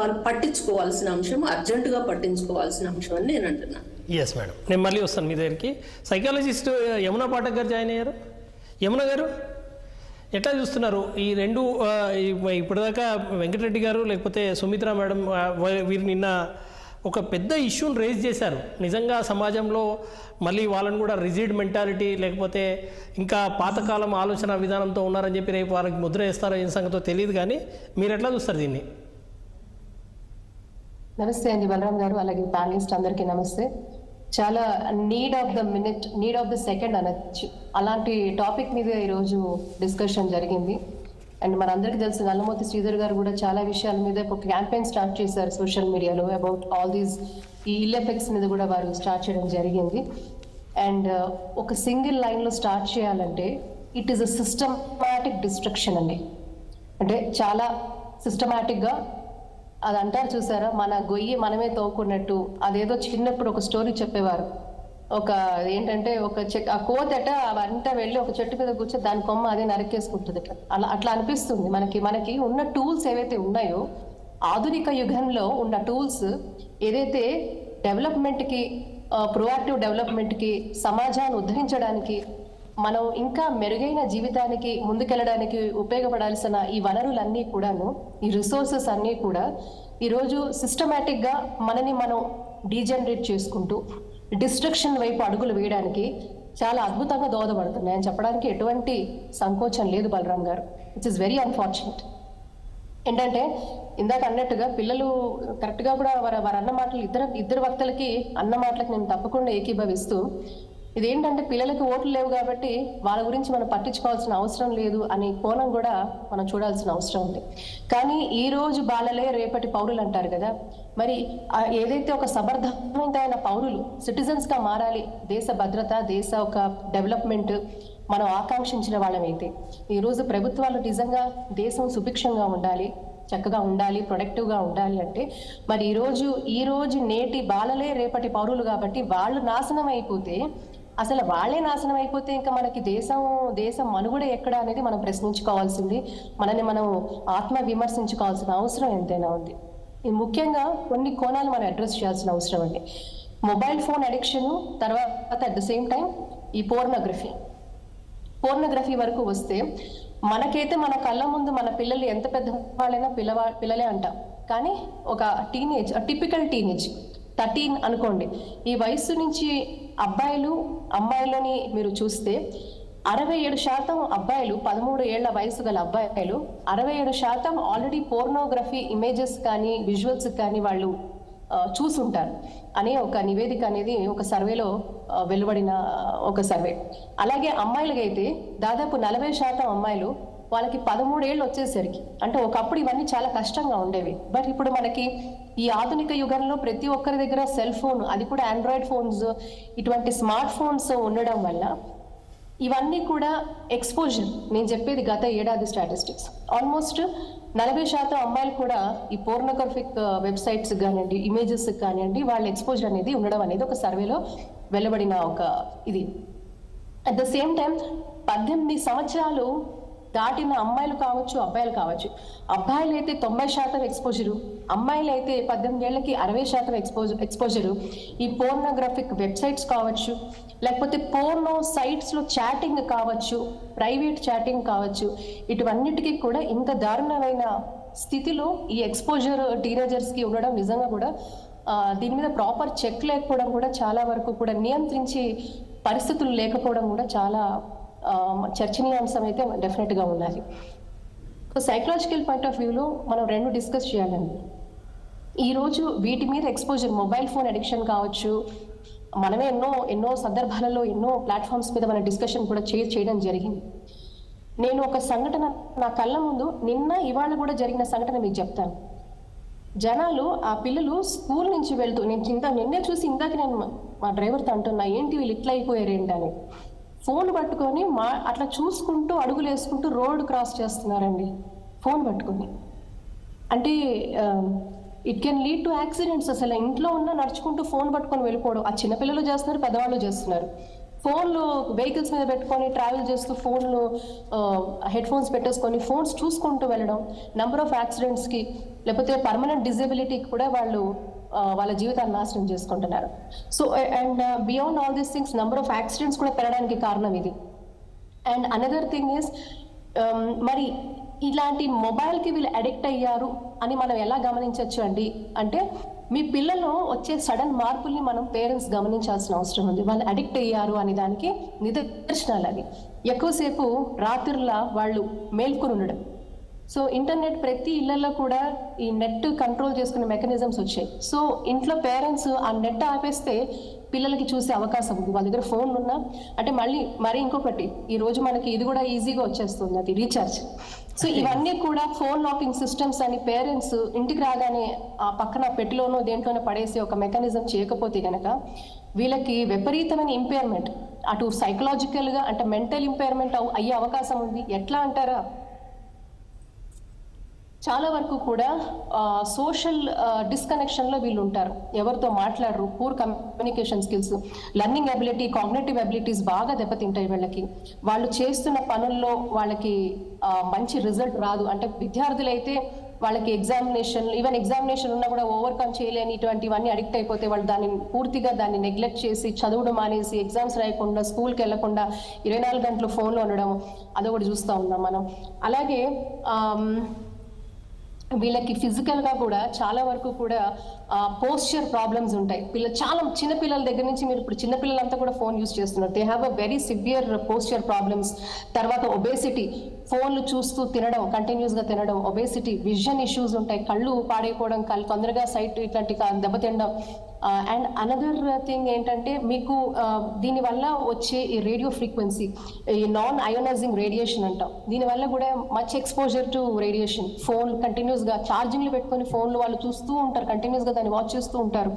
వాళ్ళు పట్టించుకోవాల్సిన అంశం, అర్జెంటుగా పట్టించుకోవాల్సిన అంశం అని నేను అంటున్నాను. ఎస్ మేడం, నేను మళ్ళీ వస్తాను మీ దగ్గరికి. సైకాలజిస్ట్ యమునా పాఠక్ గారు జాయిన్ అయ్యారు. యమున గారు ఎట్లా చూస్తున్నారు ఈ రెండు? ఇప్పటిదాకా వెంకటరెడ్డి గారు లేకపోతే సుమిత్ర మేడం వీరు నిన్న ఒక పెద్ద ఇష్యూని రేజ్ చేశారు. నిజంగా సమాజంలో మళ్ళీ వాళ్ళని కూడా రిజిడ్ మెంటాలిటీ లేకపోతే ఇంకా పాతకాలం ఆలోచన విధానంతో ఉన్నారని చెప్పి రేపు వాళ్ళకి ముద్ర వేస్తారో ఏం సంగతో తెలియదు, కానీ మీరు ఎట్లా చూస్తారు దీన్ని? నమస్తే అండి బలరాం గారు, అలాగే ప్యానలిస్ట్ అందరికీ నమస్తే. చాలా need of the minute, need of the second అనొచ్చు, అలాంటి టాపిక్ మీద ఈరోజు డిస్కషన్ జరిగింది. అండ్ మనందరికీ తెలుసు నల్లమోతి శ్రీధర్ గారు కూడా చాలా విషయాల మీద ఒక క్యాంపెయిన్ స్టార్ట్ చేశారు సోషల్ మీడియాలో అబౌట్ ఆల్ దీస్ ఈ ఇల్ ఎఫెక్ట్స్ మీద కూడా వారు స్టార్ట్ చేయడం జరిగింది. అండ్ ఒక సింగిల్ లైన్లో స్టార్ట్ చేయాలంటే it is a systematic destruction అండి. అంటే చాలా సిస్టమాటిక్గా అది అంటారు చూసారా, మన గొయ్యి మనమే తోకున్నట్టు. అదేదో చిన్నప్పుడు ఒక స్టోరీ చెప్పేవారు, ఒక ఏంటంటే ఒక ఆ కోతట అవంతా వెళ్ళి ఒక చెట్టు మీద కూర్చొని దాని కొమ్మ అదే నరికేసుకుంటుంది. అట్లా అనిపిస్తుంది మనకి ఉన్న టూల్స్ ఏవైతే ఉన్నాయో, ఆధునిక యుగంలో ఉన్న టూల్స్ ఏదైతే డెవలప్మెంట్కి, ప్రొయాక్టివ్ డెవలప్మెంట్కి, సమాజాన్ని ఉద్ధరించడానికి, మనం ఇంకా మెరుగైన జీవితానికి ముందుకెళ్ళడానికి ఉపయోగపడాల్సిన ఈ వనరులన్నీ కూడాను, ఈ రిసోర్సెస్ అన్నీ కూడా ఈరోజు సిస్టమేటిక్గా మనని మనం డీజనరేట్ చేసుకుంటూ డిస్ట్రక్షన్ వైపు అడుగులు వేయడానికి చాలా అద్భుతంగా దోహదపడుతున్నాయని చెప్పడానికి ఎటువంటి సంకోచం లేదు బలరాం గారు. It's is very unfortunate. ఏంటంటే ఇందాక అన్నట్టుగా పిల్లలు కరెక్ట్గా కూడా వారు అన్న మాటలు ఇద్దరు వక్తలకి అన్న మాటలకు నేను తప్పకుండా ఏకీభవిస్తూ, ఇదేంటంటే పిల్లలకి ఓట్లు లేవు కాబట్టి వాళ్ళ గురించి మనం పట్టించుకోవాల్సిన అవసరం లేదు అనే కోణం కూడా మనం చూడాల్సిన అవసరం ఉంది. కానీ ఈ రోజు బాలలే రేపటి పౌరులు అంటారు కదా, మరి ఏదైతే ఒక సమర్థవంతమైన పౌరులు సిటిజన్స్గా మారాలి, దేశ భద్రత, దేశ ఒక డెవలప్మెంట్ మనం ఆకాంక్షించిన వాళ్ళమైతే, ఈరోజు ప్రభుత్వాలు నిజంగా దేశం సుభిక్షంగా ఉండాలి, చక్కగా ఉండాలి, ప్రొడక్టివ్గా ఉండాలి అంటే మరి ఈరోజు నేటి బాలలే రేపటి పౌరులు కాబట్టి వాళ్ళు నాశనం అయిపోతే, అసలు వాళ్ళే నాశనం అయిపోతే ఇంకా మనకి దేశం మనుగడ ఎక్కడ అనేది మనం ప్రశ్నించుకోవాల్సింది, మనని మనం ఆత్మ విమర్శించుకోవాల్సిన అవసరం ఎంతైనా ఉంది. ముఖ్యంగా కొన్ని కోణాలు మనం అడ్రస్ చేయాల్సిన అవసరం అండి. మొబైల్ ఫోన్ అడిక్షన్, తర్వాత అట్ ద సేమ్ టైం ఈ పోర్నోగ్రఫీ వరకు వస్తే, మనకైతే మన కళ్ళ ముందు మన పిల్లలు ఎంత పెద్ద వాళ్ళైనా పిల్లలే అంటాం, కానీ ఒక టీనేజ్, టిపికల్ టీనేజ్ 13 అనుకోండి, ఈ వయసు నుంచి అమ్మాయిలని మీరు చూస్తే 67% అబ్బాయిలు, 13 ఏళ్ల వయసు గల అబ్బాయిలు 67% ఆల్రెడీ పోర్నోగ్రఫీ ఇమేజెస్ కానీ విజువల్స్ కానీ వాళ్ళు చూసుంటారు అనే ఒక నివేదిక అనేది ఒక సర్వేలో వెలువడిన ఒక సర్వే. అలాగే అమ్మాయిలకైతే దాదాపు 40% అమ్మాయిలు వాళ్ళకి 13 ఏళ్ళు వచ్చేసరికి, అంటే ఒకప్పుడు ఇవన్నీ చాలా కష్టంగా ఉండేవి, బట్ ఇప్పుడు మనకి ఈ ఆధునిక యుగంలో ప్రతి ఒక్కరి దగ్గర సెల్ ఫోన్, అది కూడా ఆండ్రాయిడ్ ఫోన్స్, ఇటువంటి స్మార్ట్ ఫోన్స్ ఉండడం వల్ల ఇవన్నీ కూడా ఎక్స్పోజర్. నేను చెప్పేది గత ఏడాది స్టాటిస్టిక్స్, ఆల్మోస్ట్ 40% అమ్మాయిలు కూడా ఈ పోర్నోగ్రఫిక్ వెబ్సైట్స్ కానివ్వండి, ఇమేజెస్ కానివ్వండి, వాళ్ళ ఎక్స్పోజర్ అనేది ఉండడం అనేది ఒక సర్వేలో వెలువడిన ఒక ఇది. అట్ ద సేమ్ టైం 18 సంవత్సరాలు దాటిన అమ్మాయిలు కావచ్చు, అబ్బాయిలు కావచ్చు, అబ్బాయిలు అయితే 90% ఎక్స్పోజరు, అమ్మాయిలు అయితే 18 ఏళ్ళకి 60% ఎక్స్పోజరు ఈ పోర్నోగ్రఫిక్ వెబ్సైట్స్ కావచ్చు, లేకపోతే పోర్నో సైట్స్లో చాటింగ్ కావచ్చు, ప్రైవేట్ చాటింగ్ కావచ్చు, ఇటువన్నిటికీ కూడా ఇంత దారుణమైన స్థితిలో ఈ ఎక్స్పోజర్ టీనేజర్స్కి ఉండడం నిజంగా కూడా దీని మీద ప్రాపర్ చెక్ లేకపోవడం కూడా, చాలా వరకు కూడా నియంత్రించే పరిస్థితులు లేకపోవడం కూడా చాలా చర్చనీయాంశం అయితే డెఫినెట్గా ఉండాలి. సో సైకలాజికల్ పాయింట్ ఆఫ్ వ్యూలో మనం రెండు డిస్కస్ చేయాలండి. ఈరోజు వీటి మీద ఎక్స్పోజర్, మొబైల్ ఫోన్ అడిక్షన్ కావచ్చు, మనమే ఎన్నో సందర్భాలలో ఎన్నో ప్లాట్ఫామ్స్ మీద మన డిస్కషన్ కూడా చేయడం జరిగింది. నేను ఒక సంఘటన నా కళ్ళ ముందు ఇవాళ కూడా జరిగిన సంఘటన మీకు చెప్తాను. జనాలు, ఆ పిల్లలు స్కూల్ నుంచి వెళ్తూ, నిన్నే చూసి ఇందాక నేను మా డ్రైవర్తో అంటున్నా, ఏంటి వీళ్ళు ఇట్లా అయిపోయారేంటని, ఫోన్ పట్టుకొని అట్లా చూసుకుంటూ అడుగులు వేసుకుంటూ రోడ్ క్రాస్ చేస్తున్నారండి ఫోన్ పట్టుకొని. అంటే it can lead to accidents. అసలు ఇంట్లో ఉన్న నడుచుకుంటూ ఫోన్ పట్టుకొని వెళ్ళిపోవడం, ఆ చిన్నపిల్లలు చేస్తున్నారు, పెద్దవాళ్ళు చేస్తున్నారు. ఫోన్లు వెహికల్స్ మీద పెట్టుకొని ట్రావెల్ చేస్తూ ఫోన్లు హెడ్ ఫోన్స్ పెట్టేసుకొని ఫోన్స్ చూసుకుంటూ వెళ్ళడం, నెంబర్ ఆఫ్ యాక్సిడెంట్స్కి లేకపోతే పర్మనెంట్ డిజబిలిటీకి కూడా వాళ్ళు వాళ్ళ జీవితాన్ని నాశనం చేసుకుంటున్నారు. So and beyond all these things number of accidents కూడా పెరగడానికి కారణం ఇది. అండ్ అనదర్ థింగ్ ఈస్ మరి ఇలాంటి మొబైల్కి వీళ్ళు అడిక్ట్ అయ్యారు అని మనం ఎలా గమనించవచ్చు అండి అంటే, మీ పిల్లలు వచ్చే సడన్ మార్పుల్ని మనం పేరెంట్స్ గమనించాల్సిన అవసరం ఉంది. వాళ్ళు అడిక్ట్ అయ్యారు అనే దానికి నిదర్శనాలు అవి. ఎక్కువసేపు రాత్రుల వాళ్ళు మేల్కొని ఉండడం. సో ఇంటర్నెట్ ప్రతి ఇళ్లలో కూడా ఈ నెట్ కంట్రోల్ చేసుకునే మెకానిజమ్స్ వచ్చాయి. సో ఇంట్లో పేరెంట్స్ ఆ నెట్ ఆపేస్తే పిల్లలకి చూసే అవకాశం ఉంది. వాళ్ళ దగ్గర ఫోన్లు ఉన్నా అంటే మరి ఇంకొకటి ఈ రోజు మనకి ఇది కూడా ఈజీగా వచ్చేస్తుంది, అది రీఛార్జ్. సో ఇవన్నీ కూడా ఫోన్ లాకింగ్ సిస్టమ్స్ అని పేరెంట్స్ ఇంటికి రాగానే ఆ పక్కన పెట్టిలోనో దేంట్లోనో పడేసి ఒక మెకానిజం చేయకపోతే కనుక వీళ్ళకి విపరీతమైన ఇంపైర్మెంట్, అటు సైకలాజికల్గా అంటే మెంటల్ ఇంపైర్మెంట్ అయ్యే అవకాశం ఉంది. ఎట్లా అంటారా, చాలా వరకు కూడా సోషల్ డిస్కనెక్షన్లో వీళ్ళు ఉంటారు, ఎవరితో మాట్లాడరు, poor communication skills, learning ability, cognitive abilities బాగా దెబ్బతింటాయి వీళ్ళకి. వాళ్ళు చేస్తున్న పనుల్లో వాళ్ళకి మంచి రిజల్ట్ రాదు. అంటే విద్యార్థులైతే వాళ్ళకి ఈవెన్ ఎగ్జామినేషన్ ఉన్నా కూడా ఓవర్కమ్ చేయలేని ఇటువంటివన్నీ అడిక్ట్ అయిపోతే వాళ్ళు దాన్ని నెగ్లెక్ట్ చేసి చదవడం మానేసి ఎగ్జామ్స్ రాయకుండా స్కూల్కి వెళ్లకుండా 24 గంటలు ఫోన్లో ఉండడం అదొకటి చూస్తూ ఉన్నాం మనం. అలాగే వీళ్ళకి ఫిజికల్గా కూడా చాలా వరకు కూడా పోస్చర్ ప్రాబ్లమ్స్ ఉంటాయి. చాలా చిన్నపిల్లల దగ్గర నుంచి మీరు ఇప్పుడు చిన్నపిల్లలంతా కూడా ఫోన్ యూజ్ చేస్తున్నారు. They have a very severe posture problems. తర్వాత ఒబేసిటీ, ఫోన్లు చూస్తూ తినడం, కంటిన్యూస్గా తినడం, ఒబేసిటీ, విజన్ ఇష్యూస్ ఉంటాయి, కళ్ళు పాడైపోవడం, తొందరగా సైట్ ఇట్లాంటి దెబ్బతినడం. అండ్ అనదర్ థింగ్ ఏంటంటే మీకు దీనివల్ల వచ్చే ఈ రేడియో ఫ్రీక్వెన్సీ, ఈ నాన్ అయోనైజింగ్ రేడియేషన్ అంటాం, దీనివల్ల కూడా much exposure to radiation. Phone కంటిన్యూస్గా ఛార్జింగ్లు పెట్టుకొని ఫోన్లు వాళ్ళు చూస్తూ ఉంటారు, కంటిన్యూస్గా దాన్ని వాచ్ చేస్తూ ఉంటారు.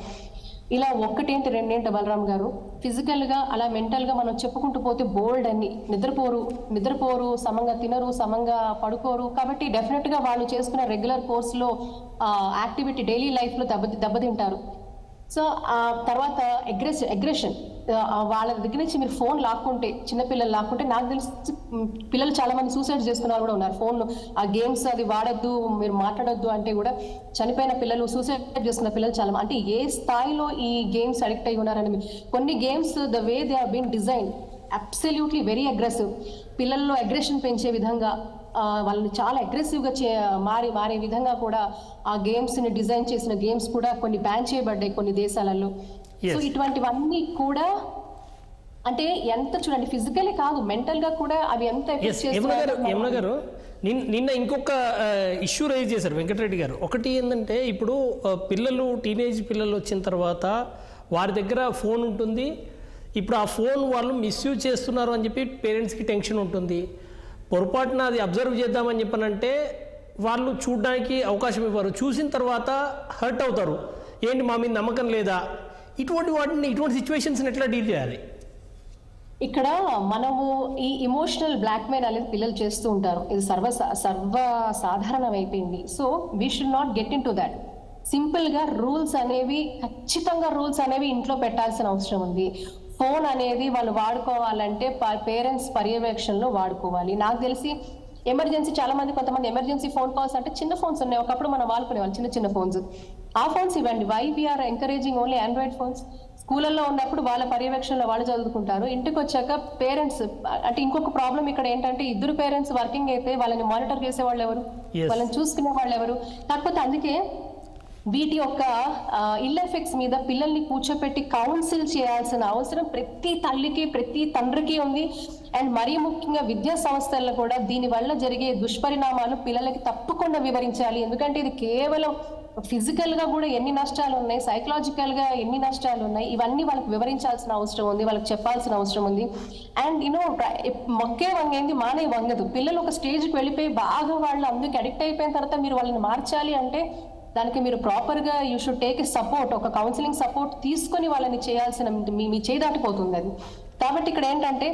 ఇలా ఒక్కటేంటి రెండేంటి బలరామ్ గారు, ఫిజికల్గా అలా మెంటల్గా మనం చెప్పుకుంటూ పోతే బోల్డ్ అన్ని. నిద్రపోరు, సమంగా తినరు, సమంగా పడుకోరు. కాబట్టి డెఫినెట్గా వాళ్ళు చేసుకున్న రెగ్యులర్ కోర్స్లో యాక్టివిటీ డైలీ లైఫ్లో దెబ్బతింటారు. సో తర్వాత అగ్రెషన్, వాళ్ళ దగ్గర నుంచి మీరు ఫోన్ లాక్కుంటే, చిన్నపిల్లలు లాక్కుంటే, నాకు తెలిసి పిల్లలు చాలా మంది సూసైడ్ చేసుకున్నారు కూడా ఉన్నారు. ఫోన్ ఆ గేమ్స్ అది వాడద్దు, మీరు మాట్లాడొద్దు అంటే కూడా చనిపోయిన పిల్లలు, సూసైడ్ చేసుకున్న పిల్లలు చాలా. అంటే ఏ స్థాయిలో ఈ గేమ్స్ అడిక్ట్ అయి ఉన్నారని. కొన్ని games the way they have been design absolutely very aggressive, పిల్లల్లో అగ్రెషన్ పెంచే విధంగా, వాళ్ళని చాలా అగ్రెసివ్గా మారే విధంగా కూడా ఆ గేమ్స్ని డిజైన్ చేసిన గేమ్స్ కూడా కొన్ని బ్యాన్ చేయబడ్డాయి కొన్ని దేశాలలో. సో ఇటువంటివన్నీ కూడా అంటే ఎంత చూడండి, ఫిజికలీ కాదు మెంటల్గా కూడా అవి ఎంత ఎఫెక్ట్ చేస్తున్నారు. యమున గారు నిన్న ఇంకొక ఇష్యూ రైజ్ చేశారు వెంకటరెడ్డి గారు. ఒకటి ఏంటంటే, ఇప్పుడు పిల్లలు టీనేజ్ పిల్లలు వచ్చిన తర్వాత వారి దగ్గర ఫోన్ ఉంటుంది. ఇప్పుడు ఆ ఫోన్ వాళ్ళు మిస్యూజ్ చేస్తున్నారు అని చెప్పి పేరెంట్స్కి టెన్షన్ ఉంటుంది. పొరపాటున అది అబ్జర్వ్ చేద్దామని చెప్పనంటే వాళ్ళు చూడడానికి అవకాశం ఇవ్వరు. చూసిన తర్వాత హర్ట్ అవుతారు, ఏంటి మా మీద నమ్మకం లేదా, ఇటువంటి సిచ్యువేషన్స్ని ఎట్లా డీల్ చేయాలి? ఇక్కడ మనము ఈ ఇమోషనల్ బ్లాక్మెయిల్ అనేది పిల్లలు చేస్తూ ఉంటారు, ఇది సర్వసాధారణం అయిపోయింది. So we should not get in to that. సింపుల్గా ఖచ్చితంగా రూల్స్ అనేవి ఇంట్లో పెట్టాల్సిన అవసరం ఉంది. ఫోన్ అనేది వాళ్ళు వాడుకోవాలంటే పేరెంట్స్ పర్యవేక్షణలో వాడుకోవాలి. నాకు తెలిసి ఎమర్జెన్సీ కొంతమంది ఎమర్జెన్సీ ఫోన్ కాల్స్ అంటే చిన్న ఫోన్స్ ఉన్నాయి, ఒకప్పుడు మనం వాడుకునేవాళ్ళు చిన్న ఫోన్స్. ఆ ఫోన్స్ ఇవ్వండి. Why we are encouraging only Android phones? స్కూళ్ళల్లో ఉన్నప్పుడు వాళ్ళ పర్యవేక్షణలో వాళ్ళు చదువుకుంటారు. ఇంటికి వచ్చాక పేరెంట్స్ అంటే ఇంకొక ప్రాబ్లం ఇక్కడ ఏంటంటే, ఇద్దరు పేరెంట్స్ వర్కింగ్ అయితే వాళ్ళని మానిటర్ చేసే వాళ్ళు ఎవరు, వాళ్ళని చూసుకునే వాళ్ళు ఎవరు? కాకపోతే అందుకే వీటి యొక్క ఇల్ ఎఫెక్ట్స్ మీద పిల్లల్ని కూర్చోపెట్టి కౌన్సిల్ చేయాల్సిన అవసరం ప్రతి తల్లికి ప్రతి తండ్రికి ఉంది. అండ్ మరీ ముఖ్యంగా విద్యా సంస్థల్లో కూడా దీనివల్ల జరిగే దుష్పరిణామాలు పిల్లలకి తప్పకుండా వివరించాలి. ఎందుకంటే ఇది కేవలం ఫిజికల్గా కూడా ఎన్ని నష్టాలు ఉన్నాయి, సైకలాజికల్గా ఎన్ని నష్టాలు ఉన్నాయి, ఇవన్నీ వాళ్ళకి వివరించాల్సిన అవసరం ఉంది, వాళ్ళకి చెప్పాల్సిన అవసరం ఉంది. అండ్ మొక్కే వంగేంది మానే వంగదు. పిల్లలు ఒక స్టేజ్కి వెళ్ళిపోయి బాగా వాళ్ళు అందుకు అడిక్ట్ అయిపోయిన తర్వాత మీరు వాళ్ళని మార్చాలి అంటే దానికి మీరు ప్రాపర్గా you should take a support, ఒక కౌన్సిలింగ్ సపోర్ట్ తీసుకొని వాళ్ళని చేయాల్సిన మీ చేయి దాటిపోతుంది అది. కాబట్టి ఇక్కడ ఏంటంటే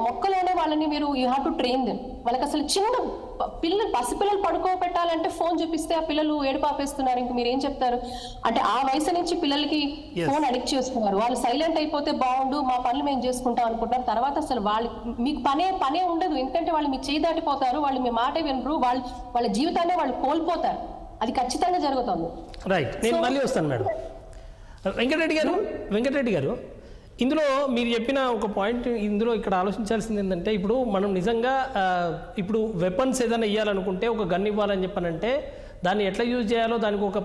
మొక్కలోనే వాళ్ళని మీరు you have to train them. వాళ్ళకి అసలు చిన్న పసిపిల్లలు పడుకోబెట్టాలంటే ఫోన్ చూపిస్తే ఆ పిల్లలు ఏడుపాపేస్తున్నారు. ఇంక మీరు ఏం చెప్తారు? అంటే ఆ వయసు నుంచి పిల్లలకి ఫోన్ అడిక్ట్ చేస్తున్నారు. వాళ్ళు సైలెంట్ అయిపోతే బాగుండు, మా పనులు మేము చేసుకుంటాం అనుకుంటారు. తర్వాత అసలు వాళ్ళు మీకు పనే ఉండదు. ఎందుకంటే వాళ్ళు మీకు చేయి దాటిపోతారు, వాళ్ళు మీ మాట వినరు, వాళ్ళ జీవితాన్ని వాళ్ళు కోల్పోతారు. అది ఖచ్చితంగా జరుగుతుంది. రైట్, నేను మళ్ళీ వస్తాను మేడం. వెంకటరెడ్డి గారు ఇందులో మీరు చెప్పిన ఒక పాయింట్, ఇందులో ఇక్కడ ఆలోచించాల్సింది ఏంటంటే, ఇప్పుడు మనం నిజంగా ఇప్పుడు వెపన్స్ ఏదైనా ఇవ్వాలనుకుంటే, ఒక గన్ ఇవ్వాలని చెప్పానంటే దాన్ని ఎట్లా యూజ్ చేయాలో దానికి ఒక